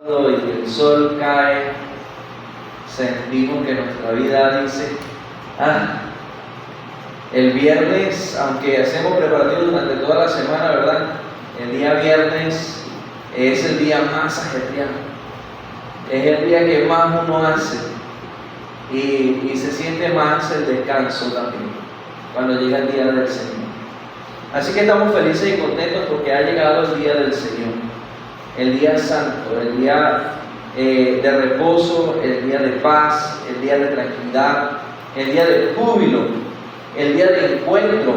Y el sol cae, sentimos que nuestra vida dice, el viernes, aunque hacemos preparativos durante toda la semana, ¿verdad? El día viernes es el día más ajetreado, es el día que más uno hace y se siente más el descanso también cuando llega el día del Señor. Así que estamos felices y contentos porque ha llegado el día del Señor, el día santo, el día de reposo, el día de paz, el día de tranquilidad, el día de júbilo, el día de encuentro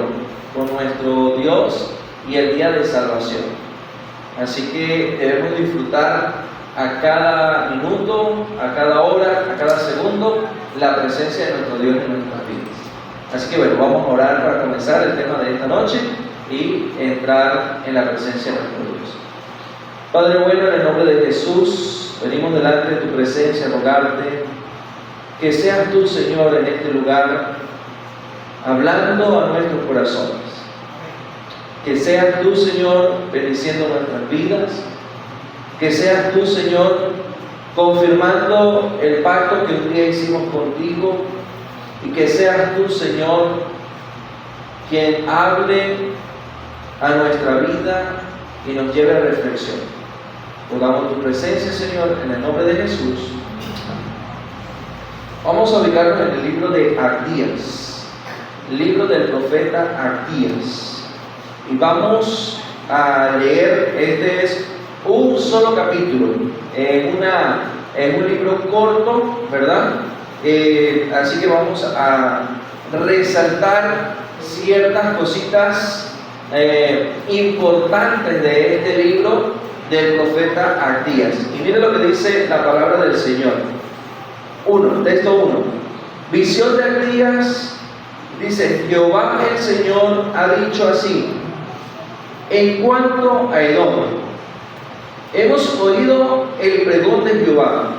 con nuestro Dios y el día de salvación. Así que debemos disfrutar a cada minuto, a cada hora, a cada segundo la presencia de nuestro Dios en nuestras vidas. Así que bueno, vamos a orar para comenzar el tema de esta noche y entrar en la presencia de nuestro Dios. Padre bueno, en el nombre de Jesús, venimos delante de tu presencia a rogarte que seas tú, Señor, en este lugar, hablando a nuestros corazones. Que seas tú, Señor, bendiciendo nuestras vidas. Que seas tú, Señor, confirmando el pacto que un día hicimos contigo. Y que seas tú, Señor, quien hable a nuestra vida y nos lleve a reflexión. Rogamos tu presencia, Señor, en el nombre de Jesús. Vamos a ubicarnos en el libro de Abdías, el libro del profeta Abdías. Y vamos a leer, este es un solo capítulo, en un libro corto, ¿verdad? Así que vamos a resaltar ciertas cositas importantes de este libro del profeta Abdías. Y mire lo que dice la palabra del Señor. Texto 1. Visión de Abdías. Dice: Jehová el Señor ha dicho así: en cuanto a Edom, hemos oído el pregón de Jehová.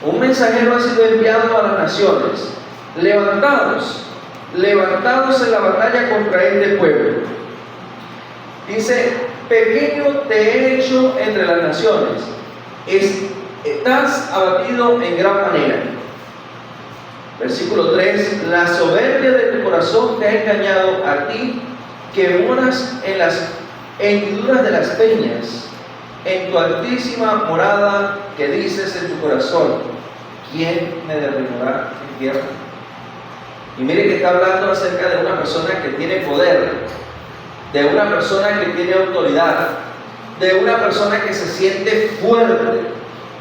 Un mensajero ha sido enviado a las naciones. Levantados en la batalla contra este pueblo. Dice: pequeño te he hecho entre las naciones, estás abatido en gran manera. Versículo 3: la soberbia de tu corazón te ha engañado a ti, que moras en las hendiduras de las peñas, en tu altísima morada, que dices en tu corazón: ¿quién me derribará en tierra? Y mire que está hablando acerca de una persona que tiene poder, de una persona que tiene autoridad, de una persona que se siente fuerte,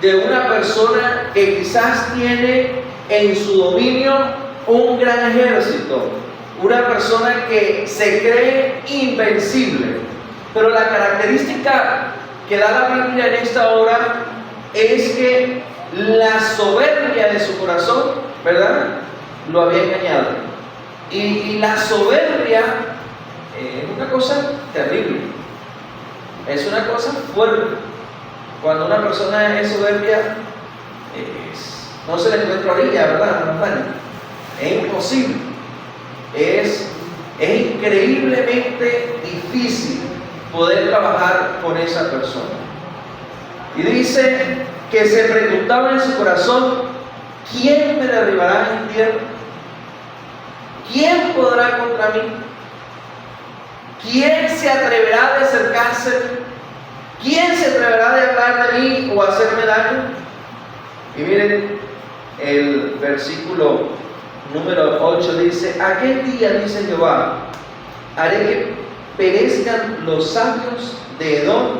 de una persona que quizás tiene en su dominio un gran ejército, una persona que se cree invencible. Pero la característica que da la Biblia en esta hora es que la soberbia de su corazón, ¿verdad?, lo había engañado. Y la soberbia es una cosa terrible, es una cosa fuerte. Cuando una persona es soberbia, no se le encuentra orilla, ¿verdad? Es imposible, es increíblemente difícil poder trabajar con esa persona. Y dice que se preguntaba en su corazón: ¿quién me derribará en tierra? ¿Quién podrá contra mí? ¿Quién se atreverá de acercarse? ¿Quién se atreverá de hablar de mí o hacerme daño? Y miren, el versículo número 8 dice: aquel día, dice Jehová, haré que perezcan los sabios de Edom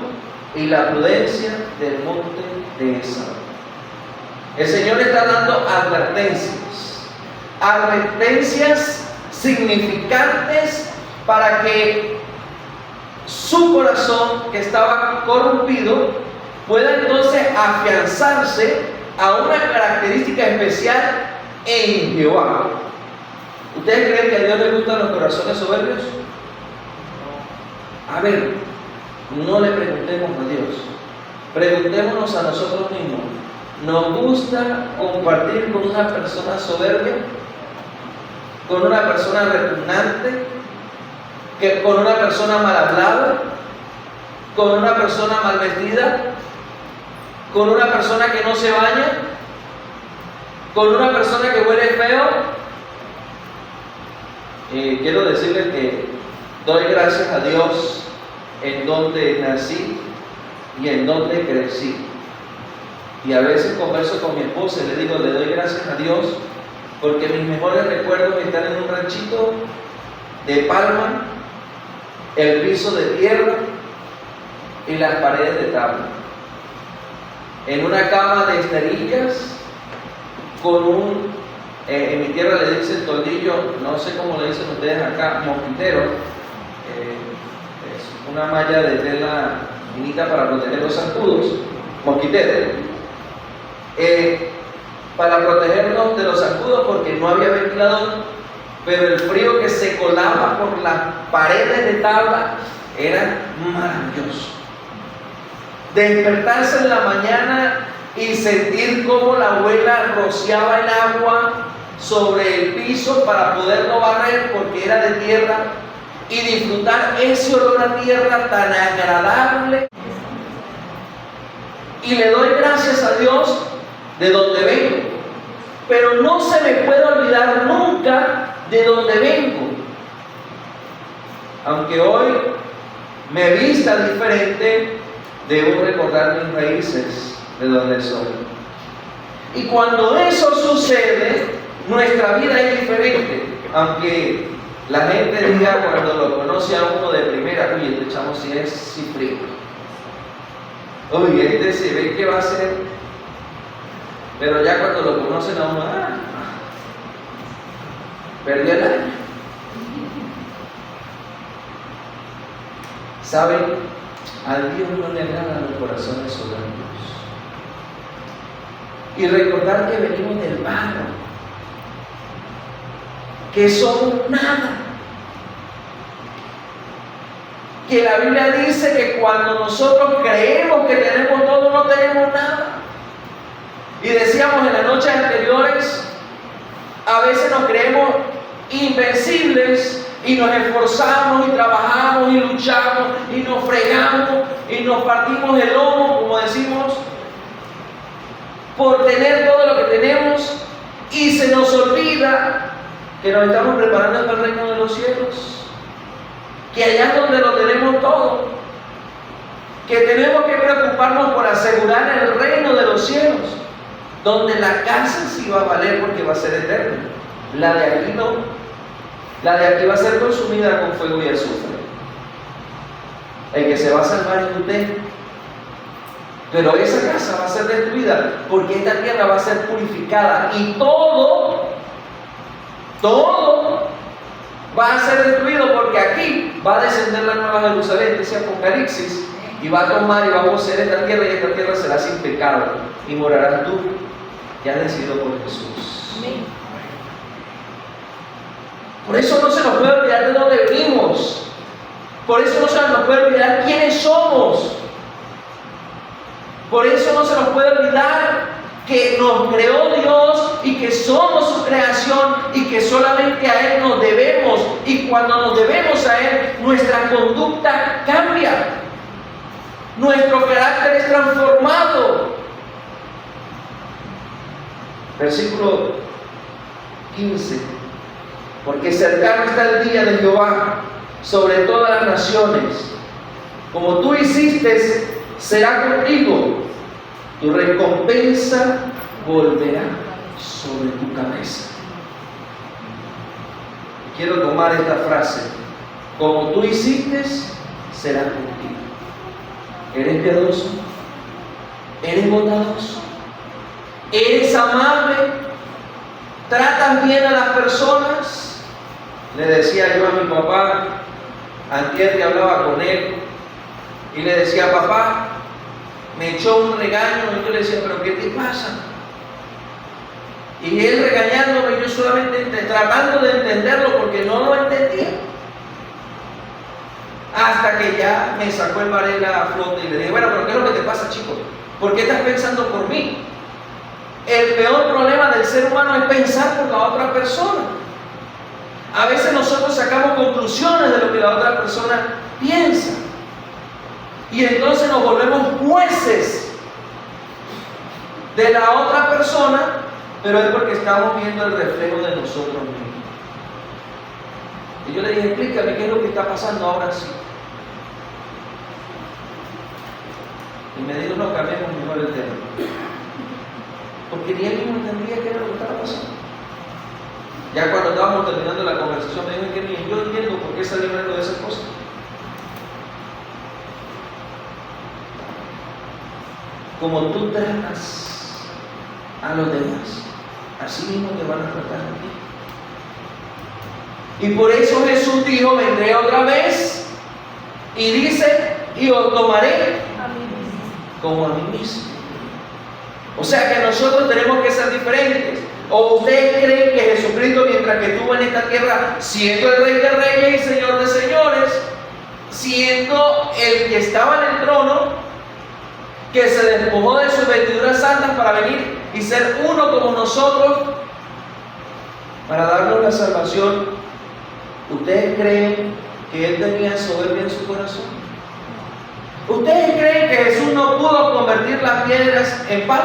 y la prudencia del monte de Esau. El Señor está dando advertencias significantes para que su corazón, que estaba corrompido, pueda entonces afianzarse a una característica especial en Jehová. ¿Ustedes creen que a Dios le gustan los corazones soberbios? A ver, no le preguntemos a Dios, preguntémonos a nosotros mismos. ¿Nos gusta compartir con una persona soberbia? ¿Con una persona repugnante? ¿Con una persona mal hablada? ¿Con una persona mal vestida? con una persona que no se baña, con una persona que huele feo. Quiero decirles que doy gracias a Dios en donde nací y en donde crecí. Y a veces converso con mi esposa y le digo, le doy gracias a Dios porque mis mejores recuerdos están en un ranchito de palma, el piso de tierra y las paredes de tabla. En una cama de esterillas con en mi tierra le dicen toldillo, no sé cómo le dicen ustedes acá, mosquitero. Es una malla de tela finita para proteger los zancudos, mosquitero. Para protegernos de los zancudos porque no había ventilador, pero el frío que se colaba por las paredes de tabla era maravilloso. Despertarse en la mañana y sentir cómo la abuela rociaba el agua sobre el piso para poderlo barrer porque era de tierra y disfrutar ese olor a tierra tan agradable. Y le doy gracias a Dios de donde vengo, pero no se me puede olvidar nunca de donde vengo. Aunque hoy me vista diferente, debo recordar mis raíces de donde soy. Y cuando eso sucede, nuestra vida es diferente. Aunque la gente diga cuando lo conoce a uno de primera, uy, este chamo sí es cifrino. Uy, este se ve que va a ser. Pero ya cuando lo conocen a uno, perdió el año. ¿Saben? A Dios no le agradan los corazones soberbios. Y recordar que venimos del barro, que somos nada. Que la Biblia dice que cuando nosotros creemos que tenemos todo, no tenemos nada. Y decíamos en las noches anteriores, a veces nos creemos invencibles y nos esforzamos y trabajamos y luchamos y nos fregamos y nos partimos el lomo, como decimos, por tener todo lo que tenemos, y se nos olvida que nos estamos preparando para el reino de los cielos, que allá es donde lo tenemos todo, que tenemos que preocuparnos por asegurar el reino de los cielos, donde la casa sí va a valer porque va a ser eterna. La de aquí no. La de aquí va a ser consumida con fuego y azufre. El que se va a salvar es usted. Pero esa casa va a ser destruida porque esta tierra va a ser purificada y todo va a ser destruido porque aquí va a descender la nueva Jerusalén, ese Apocalipsis, y va a tomar y va a poseer esta tierra, y esta tierra será sin pecado y morarás tú que has decidido por Jesús. Amén. Por eso no se nos puede olvidar de dónde venimos. Por eso no se nos puede olvidar quiénes somos. Por eso no se nos puede olvidar que nos creó Dios y que somos su creación y que solamente a Él nos debemos. Y cuando nos debemos a Él, nuestra conducta cambia. Nuestro carácter es transformado. Versículo 15. Porque cercano está el día de Jehová sobre todas las naciones. Como tú hiciste, será contigo. Tu recompensa volverá sobre tu cabeza. Quiero tomar esta frase. Como tú hiciste, será contigo. ¿Eres piadoso? ¿Eres bondadoso? ¿Eres amable? ¿Tratas bien a las personas? Le decía yo a mi papá, antier que hablaba con él, y le decía, papá, me echó un regaño, y yo le decía, pero ¿qué te pasa? Y él regañándome, yo solamente tratando de entenderlo porque no lo entendía. Hasta que ya me sacó el Varela a flote y le dije, bueno, pero ¿qué es lo que te pasa, chico? ¿Por qué estás pensando por mí? El peor problema del ser humano es pensar por la otra persona. A veces nosotros sacamos conclusiones de lo que la otra persona piensa. Y entonces nos volvemos jueces. de la otra persona, pero es porque estamos viendo el reflejo de nosotros mismos. Y yo le dije, explícame qué es lo que está pasando ahora sí. Y me dijo, no, cambiemos mejor el tema. Porque ni él mismo entendía qué era lo que estaba pasando. Ya cuando estábamos terminando la conversación, me dijo que ni yo entiendo por qué salí hablando de esas cosas. Como tú tratas a los demás, así mismo te van a tratar a ti. Y por eso Jesús dijo, vendré otra vez, y dice, y os tomaré como a mí mismo. O sea que nosotros tenemos que ser diferentes. ¿O ustedes creen que Jesucristo, mientras que estuvo en esta tierra, siendo el Rey de Reyes y Señor de Señores, siendo el que estaba en el trono, que se despojó de sus vestiduras santas para venir y ser uno como nosotros, para darnos la salvación, ¿ustedes creen que Él tenía soberbia en su corazón? ¿Ustedes creen que Jesús no pudo convertir las piedras en pan?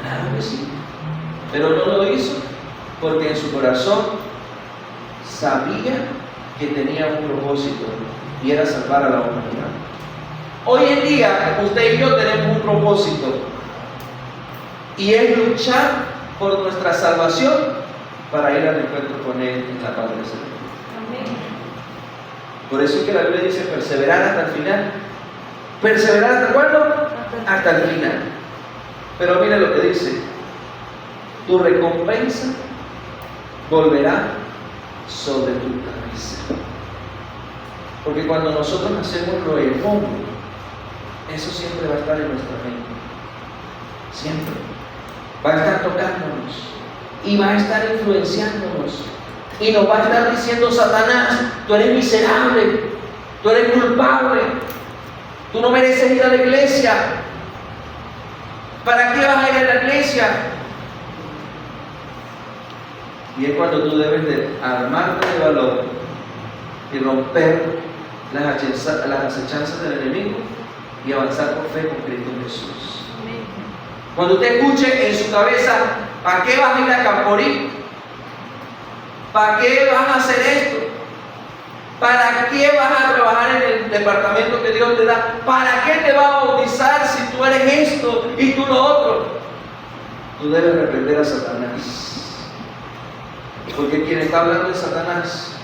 Claro que sí, pero no lo hizo porque en su corazón sabía que tenía un propósito y era salvar a la humanidad. Hoy en día usted y yo tenemos un propósito y es luchar por nuestra salvación para ir al encuentro con Él en la Padre Celestial. Amén. Por eso es que la Biblia dice perseverar hasta el final. ¿Perseverar hasta cuándo? Hasta el final. Pero mire lo que dice: tu recompensa volverá sobre tu cabeza. Porque cuando nosotros hacemos lo erróneo, eso siempre va a estar en nuestra mente. Siempre. Va a estar tocándonos y va a estar influenciándonos. Y nos va a estar diciendo: Satanás, tú eres miserable, tú eres culpable, tú no mereces ir a la iglesia. ¿Para qué vas a ir a la iglesia? Y es cuando tú debes de armarte de valor y romper las acechanzas del enemigo y avanzar por fe con Cristo Jesús. Amén. Cuando usted escuche en su cabeza: ¿para qué vas a ir a Camporí? ¿Para qué vas a hacer esto? ¿Para qué vas a trabajar en el departamento que Dios te da? ¿Para qué te vas a bautizar si tú eres esto y tú lo otro? Tú debes reprender a Satanás. Porque quien está hablando es Satanás.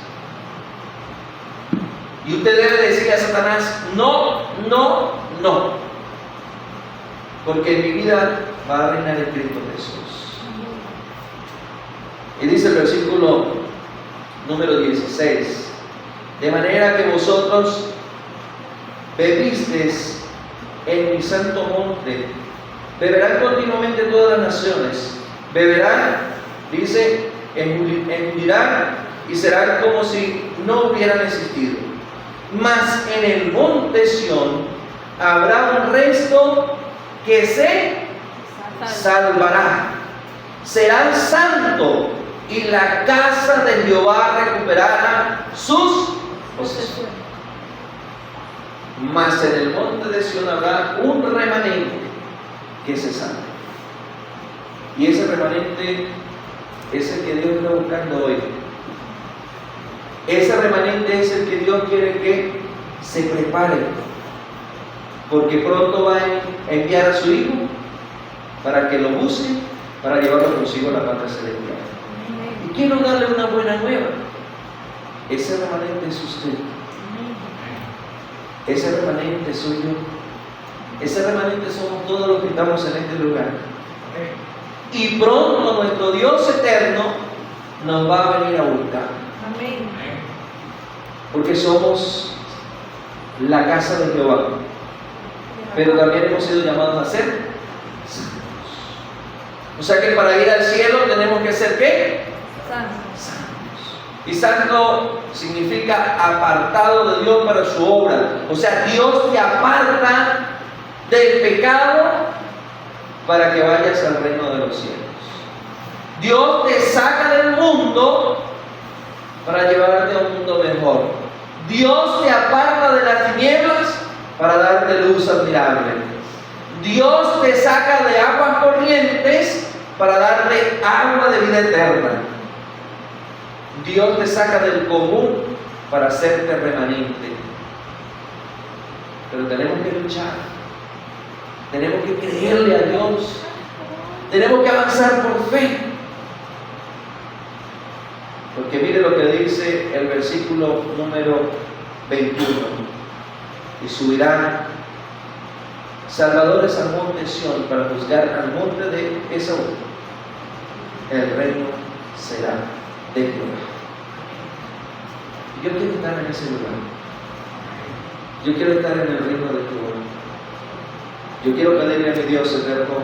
Y usted debe decirle a Satanás: no, no, no. Porque en mi vida va a reinar el Cristo Jesús. Y dice el versículo número 16: de manera que vosotros bebisteis en mi santo monte, beberán continuamente todas las naciones, beberán, dice, engulirán y serán como si no hubieran existido. Mas en el monte Sión habrá un resto que se salvará, serán santos, y la casa de Jehová recuperará sus posesiones. Mas en el monte de Sión habrá un remanente que se salve. Y ese remanente es el que Dios está buscando hoy. Ese remanente es el que Dios quiere que se prepare, porque pronto va a enviar a su Hijo para que lo busque, para llevarlo consigo a la patria celestial. Y quiero darle una buena nueva. Ese remanente es usted. Ese remanente soy yo. Ese remanente somos todos los que estamos en este lugar. Y pronto nuestro Dios eterno nos va a venir a buscar. Amén. Porque somos la casa de Jehová. Pero también hemos sido llamados a ser santos. O sea que para ir al cielo tenemos que ser ¿qué? Santos. Y santo significa apartado de Dios para su obra. O sea, Dios te aparta del pecado para que vayas al reino de los cielos. Dios te saca del mundo para llevarte a un mundo mejor. Dios te aparta de las tinieblas para darte luz admirable. Dios te saca de aguas corrientes para darte agua de vida eterna. Dios te saca del común para hacerte remanente. Pero tenemos que luchar. Tenemos que creerle a Dios. Tenemos que avanzar por fe. Porque mire lo que dice el versículo número 21. Y subirán salvadores al monte Sión para juzgar al monte de Esaú. El reino será de Jehová. Yo quiero estar en ese lugar. Yo quiero estar en el reino de Jehová. Yo quiero pedirle a mi Dios eterno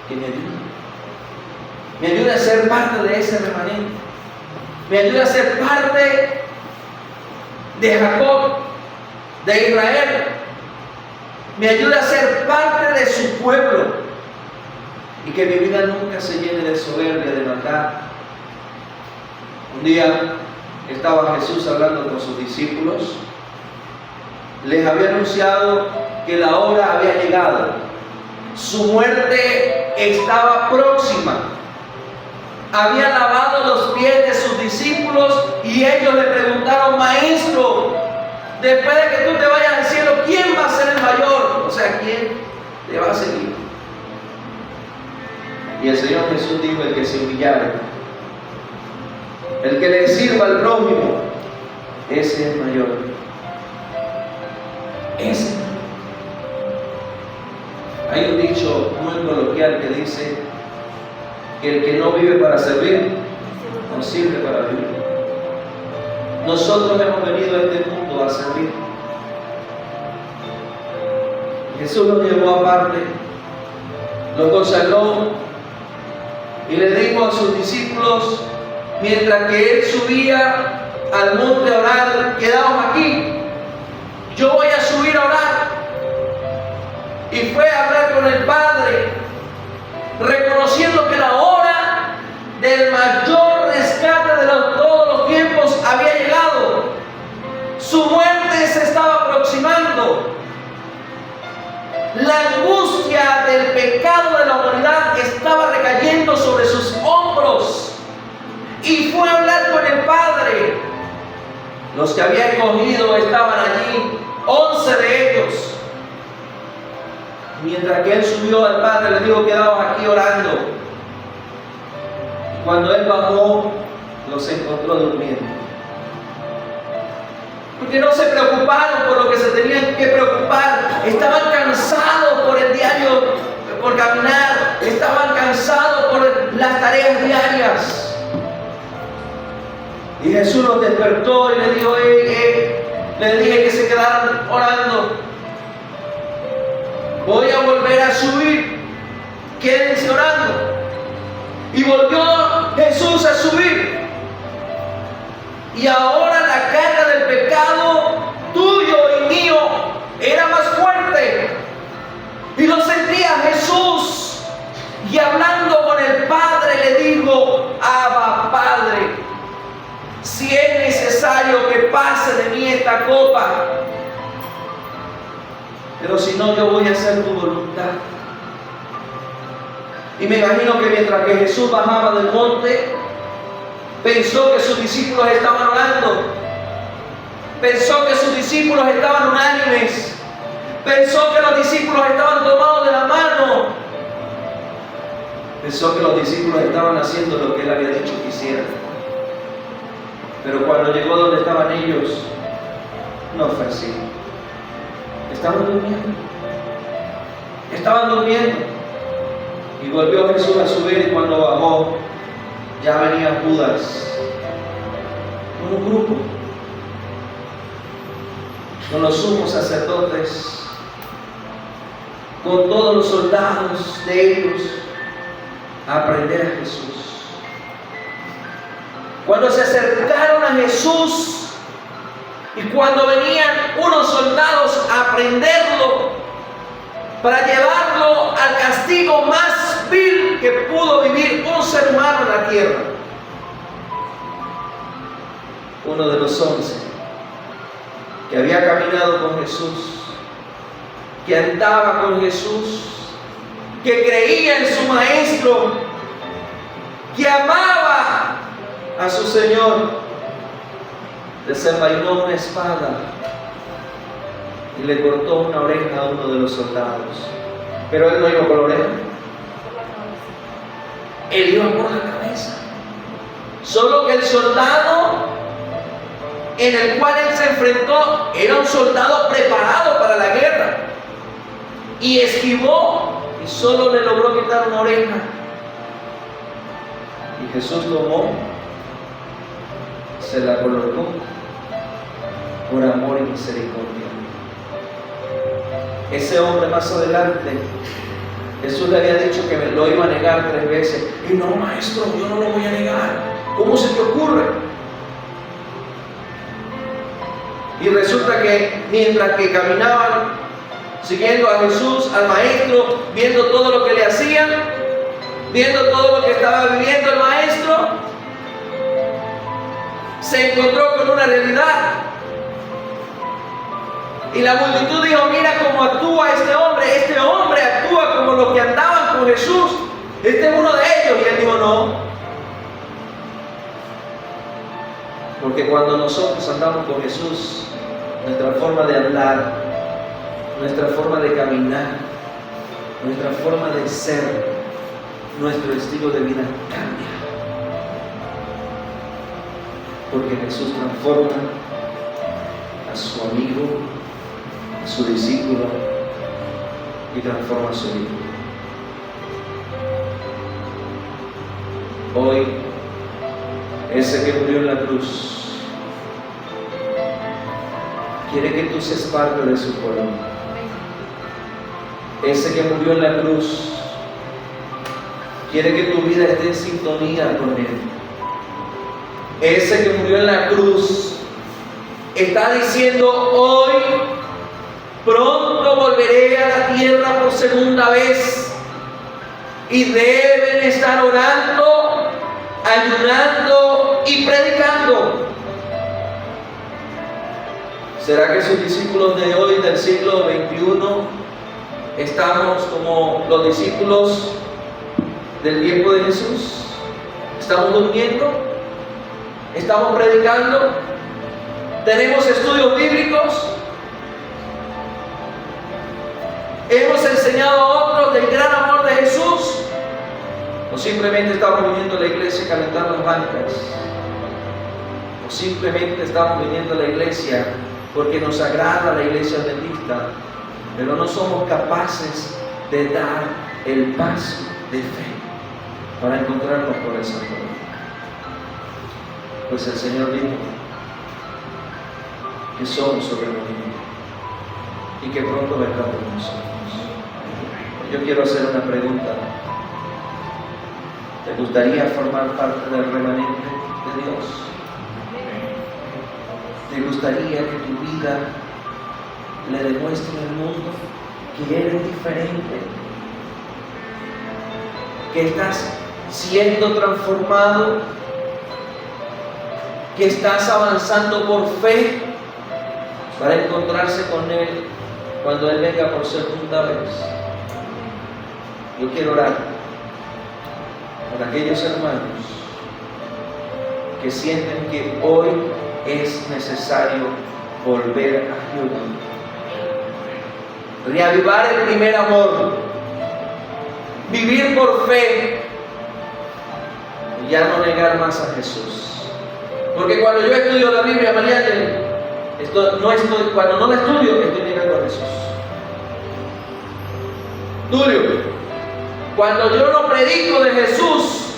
que me ayude. Me ayude a ser parte de ese remanente. Me ayude a ser parte de Jacob, de Israel. Me ayude a ser parte de su pueblo. Y que mi vida nunca se llene de soberbia, de maldad. Un día estaba Jesús hablando con sus discípulos. Les había anunciado que la hora había llegado. Su muerte estaba próxima. Había lavado los pies de sus discípulos y ellos le preguntaron: Maestro, después de que tú te vayas al cielo, ¿quién va a ser el mayor? O sea, ¿quién te va a seguir? Y el Señor Jesús dijo: el que se humillare, el que le sirva al prójimo, ese es mayor. Ese. Hay un dicho muy coloquial que dice que el que no vive para servir, no sirve para vivir. Nosotros hemos venido a este mundo a servir. Jesús nos llevó aparte, los consagró y le dijo a sus discípulos, mientras que él subía al monte a orar: quedaos aquí, yo voy a subir a orar. Y fue a hablar con el Padre, reconociendo que la hora del mayor rescate de todos los tiempos había llegado. Su muerte se estaba aproximando. La angustia del pecado de la humanidad estaba recayendo sobre sus hombros. Y fue a hablar con el Padre. Los que había escogido estaban allí, 11 de ellos. Mientras que él subió al Padre, le dijo: quedaos aquí orando. Y cuando él bajó, los encontró durmiendo. Porque no se preocuparon por lo que se tenían que preocupar. Estaban cansados por el diario, por caminar. Estaban cansados por las tareas diarias. Y Jesús los despertó y le dijo: le dije que se quedaran orando. Voy a volver a subir. Quédense orando. Y volvió Jesús a subir. Y ahora la carga del pecado tuyo y mío era más fuerte. Y lo sentía Jesús. Y hablando con el Padre le dijo: Abba, Padre, si es necesario que pase de mí esta copa, pero si no, yo voy a hacer tu voluntad. Y me imagino que mientras que Jesús bajaba del monte, pensó que sus discípulos estaban orando. Pensó que sus discípulos estaban unánimes. Pensó que los discípulos estaban tomados de la mano. Pensó que los discípulos estaban haciendo lo que él había dicho que hicieran. Pero cuando llegó donde estaban ellos, no fue así. Estaban durmiendo. Estaban durmiendo. Y volvió Jesús a subir, y cuando bajó, ya venía Judas con un grupo, con los sumos sacerdotes, con todos los soldados de ellos, a prender a Jesús. Cuando se acercaron a Jesús, y cuando venían unos soldados a prenderlo para llevarlo al castigo más vil que pudo vivir un ser humano en la tierra, uno de los 11 que había caminado con Jesús que andaba con Jesús, que creía en su Maestro, que amaba a su Señor, desenvainó una espada y le cortó una oreja a uno de los soldados. Pero él no iba por la oreja, él iba por la cabeza. Solo que el soldado en el cual él se enfrentó era un soldado preparado para la guerra, y esquivó y solo le logró quitar una oreja. Y Jesús tomó, se la colocó por amor y misericordia. Ese hombre más adelante, Jesús le había dicho que lo iba a negar 3 veces. Y no, maestro, yo no lo voy a negar. ¿Cómo se te ocurre? Y resulta que mientras que caminaban siguiendo a Jesús, al Maestro, viendo todo lo que le hacían, viendo todo lo que estaba viviendo el Maestro, se encontró con una realidad. Y la multitud dijo: mira cómo actúa este hombre actúa como los que andaban con Jesús, este es uno de ellos. Y él dijo: no, porque cuando nosotros andamos con Jesús, nuestra forma de hablar, nuestra forma de caminar, nuestra forma de ser, nuestro estilo de vida cambia, porque Jesús transforma a su amigo, a su discípulo, y transforma su vida. Hoy, ese que murió en la cruz quiere que tú seas parte de su pueblo. Ese que murió en la cruz quiere que tu vida esté en sintonía con Él. Ese que murió en la cruz está diciendo: hoy pronto volveré a la tierra por segunda vez. Y deben estar orando, ayunando y predicando. ¿Será que sus discípulos de hoy, del siglo XXI, estamos como los discípulos del tiempo de Jesús? ¿Estamos durmiendo? ¿Estamos predicando? ¿Tenemos estudios bíblicos? ¿Hemos enseñado a otros del gran amor de Jesús? ¿O simplemente estamos viniendo a la iglesia a calentar las bancas? ¿O simplemente estamos viniendo a la iglesia porque nos agrada la iglesia adventista, pero no somos capaces de dar el paso de fe para encontrarnos con el Señor? Pues el Señor dijo que somos sobrevivientes y que pronto vendrá por nosotros. Yo quiero hacer una pregunta. ¿Te gustaría formar parte del remanente de Dios? ¿Te gustaría que tu vida le demuestre al mundo que eres diferente? Que estás siendo transformado, que estás avanzando por fe para encontrarse con Él cuando Él venga por segunda vez. Yo quiero orar por aquellos hermanos que sienten que hoy es necesario volver a Jehová, reavivar el primer amor, vivir por fe y ya no negar más a Jesús. Porque cuando yo estudio la Biblia, María, cuando no la estudio, estoy negando a Jesús. Tulio, cuando yo no predico de Jesús,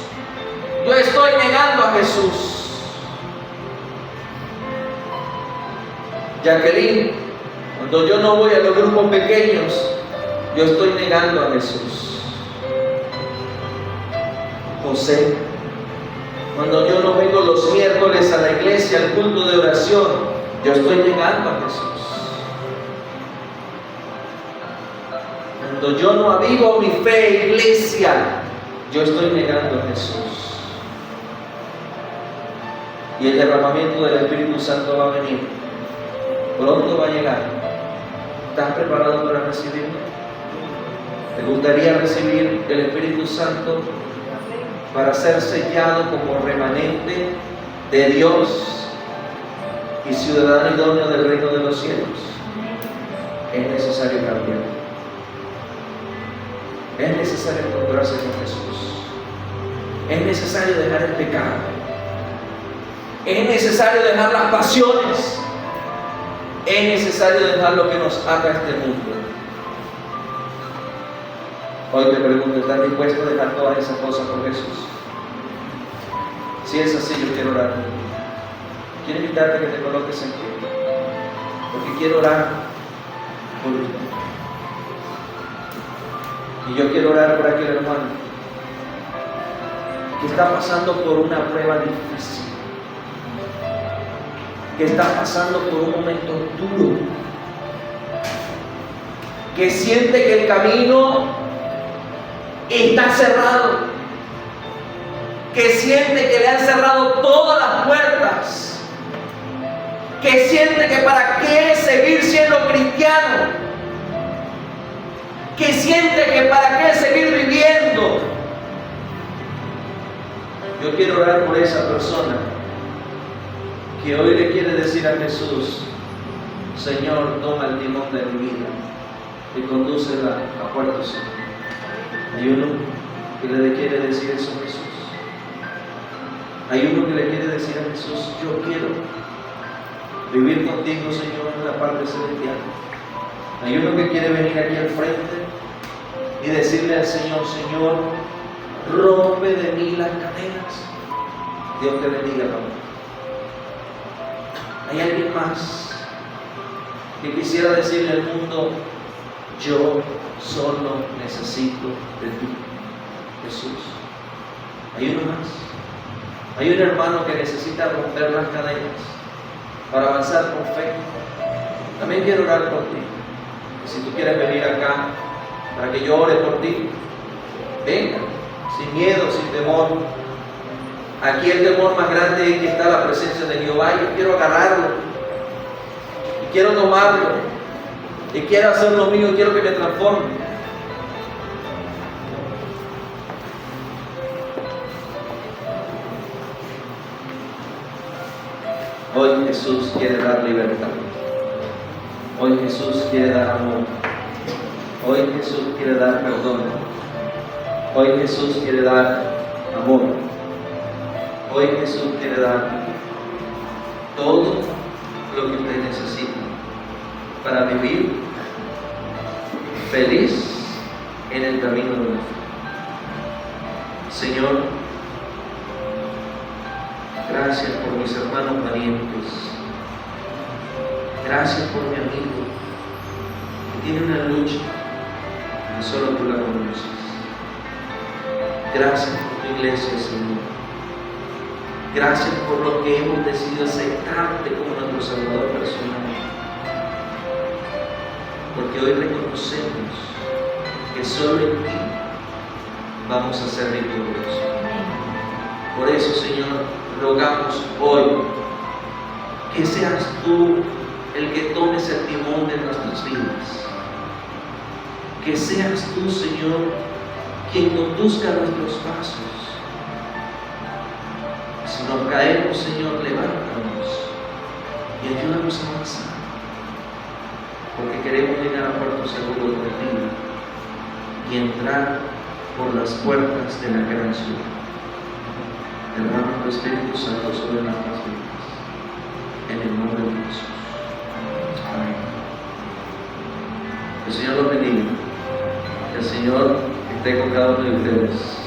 yo estoy negando a Jesús. Jacqueline, cuando yo no voy a los grupos pequeños, yo estoy negando a Jesús. José, cuando yo no vengo los miércoles a la iglesia, al culto de oración, yo estoy negando a Jesús. Cuando yo no avivo mi fe, iglesia, yo estoy negando a Jesús. Y el derramamiento del Espíritu Santo va a venir. Pronto va a llegar. ¿Estás preparado para recibirlo? ¿Te gustaría recibir el Espíritu Santo para ser sellado como remanente de Dios y ciudadano idóneo del reino de los cielos? Es necesario cambiar. Es necesario encontrarse con Jesús. Es necesario dejar el pecado. Es necesario dejar las pasiones. Es necesario dejar lo que nos ata a este mundo. Hoy te pregunto, ¿estás dispuesto a dejar todas esas cosas por Jesús? Si es así, yo quiero orar. Quiero invitarte a que te coloques en pie, porque quiero orar por usted. Y yo quiero orar por aquel hermano que está pasando por una prueba difícil, que está pasando por un momento duro, que siente que el camino está cerrado, que siente que le han cerrado todas las puertas, que siente que para qué seguir siendo cristiano, que siente que para qué seguir viviendo. Yo quiero orar por esa persona que hoy le quiere decir a Jesús: Señor, toma el timón de mi vida y condúcela a puerto seguro. Hay uno que le quiere decir eso a Jesús. Hay uno que le quiere decir a Jesús: yo quiero vivir contigo, Señor, en la parte celestial. Hay uno que quiere venir aquí al frente y decirle al Señor: Señor, rompe de mí las cadenas. Dios te bendiga, Pablo. Hay alguien más que quisiera decirle al mundo: yo solo necesito de ti, Jesús. Hay uno más. Hay un hermano que necesita romper las cadenas para avanzar con fe. También quiero orar por ti. Y si tú quieres venir acá para que yo ore por ti, venga, sin miedo, sin temor. Aquí el temor más grande es que está la presencia de Jehová. Yo quiero agarrarlo y quiero tomarlo y quiero hacer lo mío, quiero que me transforme. Hoy Jesús quiere dar libertad. Hoy Jesús quiere dar amor. Hoy Jesús quiere dar perdón. Hoy Jesús quiere dar amor. Hoy Jesús quiere dar todo lo que usted necesita para vivir feliz en el camino de la fe. Señor, gracias por mis hermanos valientes. Gracias por mi amigo que tiene una lucha que solo tú la conoces. Gracias por tu iglesia, Señor. Gracias por lo que hemos decidido aceptarte como nuestro Salvador personal. Porque hoy reconocemos que solo en ti vamos a ser victoriosos. Por eso, Señor, rogamos hoy que seas tú el que tomes el timón de nuestras vidas. Que seas tú, Señor, quien conduzca nuestros pasos. Si nos caemos, Señor, levántanos y ayúdanos a avanzar. Porque queremos llegar a puerto seguro de vida y entrar por las puertas de la gran ciudad. Derrama tu Espíritu Santo sobre nuestras vidas. En el nombre de Jesús. Amén. Que el Señor los bendiga. Que el Señor esté con cada uno de ustedes.